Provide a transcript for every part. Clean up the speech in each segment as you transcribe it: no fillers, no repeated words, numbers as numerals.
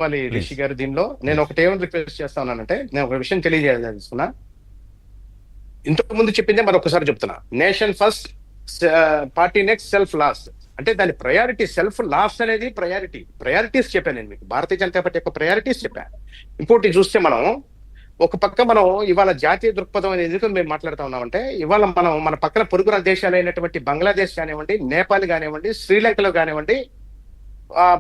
చెప్పాలి ప్లీజ్. రిషి గారు. దీనిలో నేను ఒకటి ఏమని రిక్వెస్ట్ చేస్తా ఉన్నానంటే, నేను ఒక విషయం తెలియజేయాలనుకున్నా. ఇంతకు ముందు చెప్పిందే మరొకసారి చెప్తున్నా. Nation first, party next, self last. అంటే దాని ప్రయారిటీ సెల్ఫ్ లాస్ట్ అనేది ప్రయారిటీస్ చెప్పాను నేను మీకు. భారతీయ జనతా పార్టీ యొక్క ప్రయారిటీస్ చెప్పాను. ఇంకోటి చూస్తే మనం ఒక పక్క మనం ఇవాళ జాతీయ దృక్పథం అనేది ఎందుకు మేము మాట్లాడుతూ ఉన్నామంటే, ఇవాళ మనం మన పక్కన పొరుగు దేశాలైనటువంటి బంగ్లాదేశ్ కానివ్వండి, నేపాల్ కానివ్వండి, శ్రీలంకలో కానివ్వండి,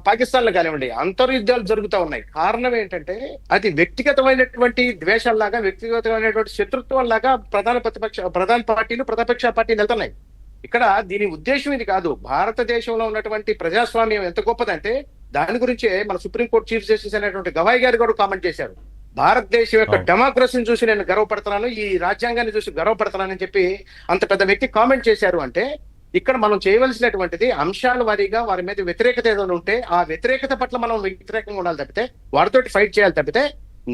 పాకిస్తాన్ లో కానివ్వండి, అంతర్యుద్ధాలు జరుగుతూ ఉన్నాయి. కారణం ఏంటంటే అది వ్యక్తిగతమైనటువంటి ద్వేషాల్లాగా, వ్యక్తిగతమైనటువంటి శత్రుత్వంలాగా ప్రధాన పార్టీలు, ప్రతిపక్ష పార్టీలు వెళ్తున్నాయి. ఇక్కడ దీని ఉద్దేశం ఇది కాదు. భారతదేశంలో ఉన్నటువంటి ప్రజాస్వామ్యం ఎంత గొప్పదంటే దాని గురించే మన సుప్రీంకోర్టు చీఫ్ జస్టిస్ అయినటువంటి గవాయ్ గారు కూడా కామెంట్ చేశారు. భారతదేశం యొక్క డెమోక్రసీని చూసి నేను గర్వపడుతున్నాను, ఈ రాజ్యాంగాన్ని చూసి గర్వపడుతున్నానని చెప్పి అంత పెద్ద వ్యక్తి కామెంట్ చేశారు. అంటే ఇక్కడ మనం చేయవలసినటువంటిది అంశాల వారీగా వారి మీద వ్యతిరేకత ఏదైనా ఉంటే ఆ వ్యతిరేకత పట్ల మనం వ్యతిరేకంగా ఉండాలి తప్పితే, వారితోటి ఫైట్ చేయాలి తప్పితే,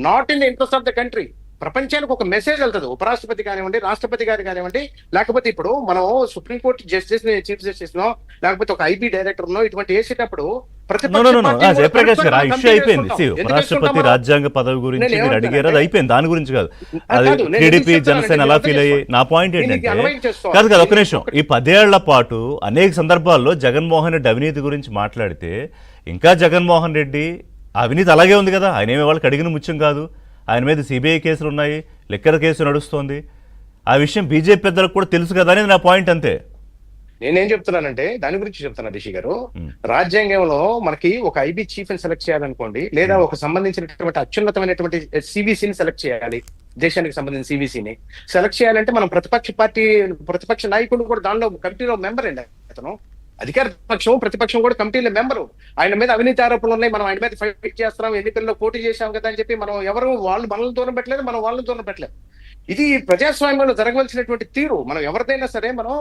not in the interest of the country. ప్రపంచానికి ఒక మెసేజ్ వెళ్తుంది. ఉపరాష్ట్రపతి కానివ్వండి, రాష్ట్రపతి గారు కానివ్వండి, లేకపోతే ఇప్పుడు మనం supreme court justice chief justice no, లేకపోతే ఒక ఐబీ డైరెక్టర్ నో ఇటువంటి వేసేటప్పుడు జయప్రకాష్ గారు, ఆ ఇష్యూ అయిపోయింది. ఉపరాష్ట్రపతి రాజ్యాంగ పదవి గురించి మీరు అడిగారు, అది అయిపోయింది. దాని గురించి కాదు, అది టీడీపీ జనసేన ఎలా ఫీల్ అయ్యి. నా పాయింట్ ఏంటంటే, కాదు కాదు, ఒక నిమిషం. ఈ 10 ఏళ్ల పాటు అనేక సందర్భాల్లో జగన్మోహన్ రెడ్డి అవినీతి గురించి మాట్లాడితే, ఇంకా జగన్మోహన్ రెడ్డి అవినీతి అలాగే ఉంది కదా, ఆయన ఏమి వాళ్ళకి అడిగిన ముత్యం కాదు. ఆయన మీద సిబిఐ కేసులు ఉన్నాయి, లిక్కర్ కేసు నడుస్తోంది. ఆ విషయం బీజేపీ పెద్దలకు కూడా తెలుసు కదా అనేది నా పాయింట్. అంతే. నేనేం చెప్తున్నానంటే దాని గురించి చెప్తున్నా రిషి గారు. రాజ్యాంగంలో మనకి ఒక ఐబీ చీఫ్ ని సెలెక్ట్ చేయాలనుకోండి, లేదా ఒక సంబంధించినటువంటి అత్యున్నతమైనటువంటి సివిసిని సెలెక్ట్ చేయాలి. దేశానికి సంబంధించిన సివిసిని సెలెక్ట్ చేయాలంటే మనం ప్రతిపక్ష నాయకుడు కూడా దానిలో కమిటీలో మెంబర్ అండి. అతను అధికార పక్షం, ప్రతిపక్షం కూడా కమిటీలో మెంబరు. ఆయన మీద అవినీతి ఆరోపణలు ఉన్నాయి, మనం ఆయన మీద ఫైట్ చేస్తున్నాం, ఎన్నికల్లో పోటీ చేశాం కదా అని చెప్పి మనం ఎవరు వాళ్ళు మనల్ని దూరం పెట్టలేదు, మనం వాళ్ళని దూరం పెట్టలేదు. ఇది ప్రజాస్వామ్యంలో జరగవలసినటువంటి తీరు. మనం ఎవరిదైనా సరే మనం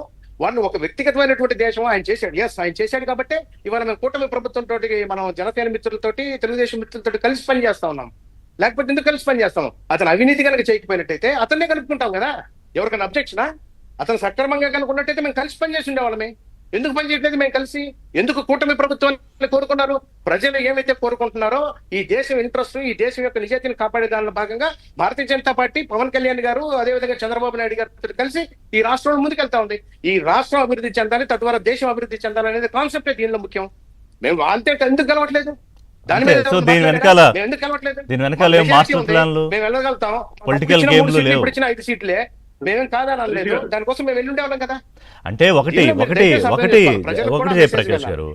వాళ్ళు ఒక వ్యక్తిగతమైనటువంటి దేశం ఆయన చేశాడు. ఆయన చేశాడు కాబట్టి ఇవాళ మేము కూటమి ప్రభుత్వంతో, మనం జనసేన మిత్రులతోటి, తెలుగుదేశం మిత్రులతో కలిసి పనిచేస్తా ఉన్నాం. లేకపోతే ఎందుకు కలిసి పనిచేస్తాం? అతను అవినీతి కనుక చేయకపోయినట్టయితే అతన్నే కలుపుకుంటాం కదా. ఎవరికైనా అబ్జెక్షనా? అతను సక్రమంగా కనుకున్నట్టయితే మేము కలిసి పనిచేసి ఉండేవాళ్ళమే. ఎందుకు పనిచేయట్లేదు? మేము కలిసి ఎందుకు కూటమి ప్రభుత్వాన్ని కోరుకున్నారు? ప్రజలు ఏమైతే కోరుకుంటున్నారో ఈ దేశం ఇంట్రెస్ట్, ఈ దేశం యొక్క నిజాయితీని కాపాడే దానిలో భాగంగా భారతీయ జనతా పార్టీ, పవన్ కళ్యాణ్ గారు, అదేవిధంగా చంద్రబాబు నాయుడు గారితో కలిసి ఈ రాష్ట్రంలో ముందుకెళ్తా ఉంది. ఈ రాష్ట్రం అభివృద్ధి చెందాలి, తద్వారా దేశం అభివృద్ధి చెందాలి అనేది కాన్సెప్టే దీనిలో ముఖ్యం. మేము అంతే ఎందుకు కలవట్లేదు? దాని మీద ఎందుకు కలవట్లేదు? మేము వెళ్ళగలుగుతాం. 5 సీట్లే మేమేం కాదనలేదు. దానికోసం మేము వెళ్ళి ఉండేవాళ్ళం కదా. అంటే ఒకటి జయప్రకాష్ గారు,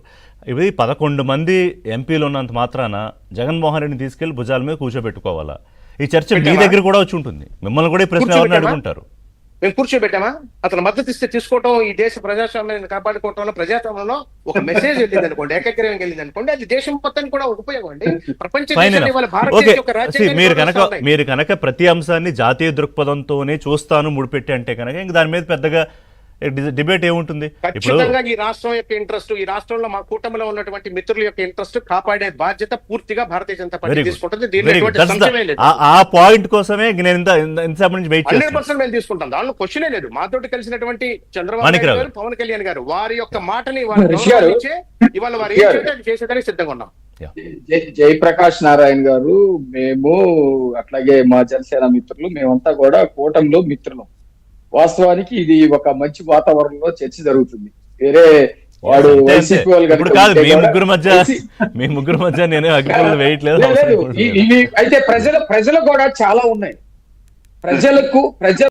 ఇది 11 మంది ఎంపీలు ఉన్నంత మాత్రాన జగన్మోహన్ రెడ్డిని తీసుకెళ్లి భుజాల మీద కూర్చోబెట్టుకోవాలా? ఈ చర్చ మీ దగ్గర కూడా వచ్చి ఉంటుంది. మిమ్మల్ని కూడా ఈ ప్రశ్న ఎవరిని అడుగుంటారు. మేము కూర్చోబెట్టామా? అతను మద్దతు ఇస్తే తీసుకోవటం, ఈ దేశ ప్రజాస్వామ్యాన్ని కాపాడుకోవటంలో, ప్రజాస్వామ్యంలో ఒక మెసేజ్ వెళ్ళింది అనుకోండి, ఏకగ్రీవం వెళ్ళింది అనుకోండి, అది దేశం మొత్తానికి కూడా ఉపయోగం అండి. మీరు కనుక ప్రతి అంశాన్ని జాతీయ దృక్పథంతోనే చూస్తాను ముడిపెట్టి అంటే కనుక ఇంక దాని మీద పెద్దగా డిబేట్ ఏముంటుంది? ఖచ్చితంగా ఈ రాష్ట్రం యొక్క ఇంట్రెస్ట్, ఈ రాష్ట్రంలో మా కూటమిలో ఉన్నటువంటి మిత్రుల యొక్క ఇంట్రెస్ట్ కాపాడే బాధ్యత పూర్తిగా భారతీయ జనతా పార్టీ తీసుకుంటుంది. ఆ పాయింట్ కోసమే నేను నుంచి వెయిట్ 100% మేము తీసుకుంటాం. దానిలో క్వశ్చనే లేదు. మాతోటి కలిసినటువంటి చంద్రబాబు నాయుడు గారు, పవన్ కళ్యాణ్ గారు, వారి యొక్క మాటని ఇవాళ వారు చేసేదానికి సిద్ధంగా ఉన్నాం. జయప్రకాష్ నారాయణ గారు, మేము అట్లాగే మా జనసేన మిత్రులు, మేమంతా కూడా కూటమిలో మిత్రులు. వాస్తవానికి ఇది ఒక మంచి వాతావరణంలో చర్చ జరుగుతుంది. వేరే వాడు వైసీపీ వాళ్ళు మీ ముగ్గురు మధ్య నేనే అగ్గిపుల్లలు వేయట్లేదు. అయితే ప్రజలు కూడా చాలా ఉన్నాయి. ప్రజలకు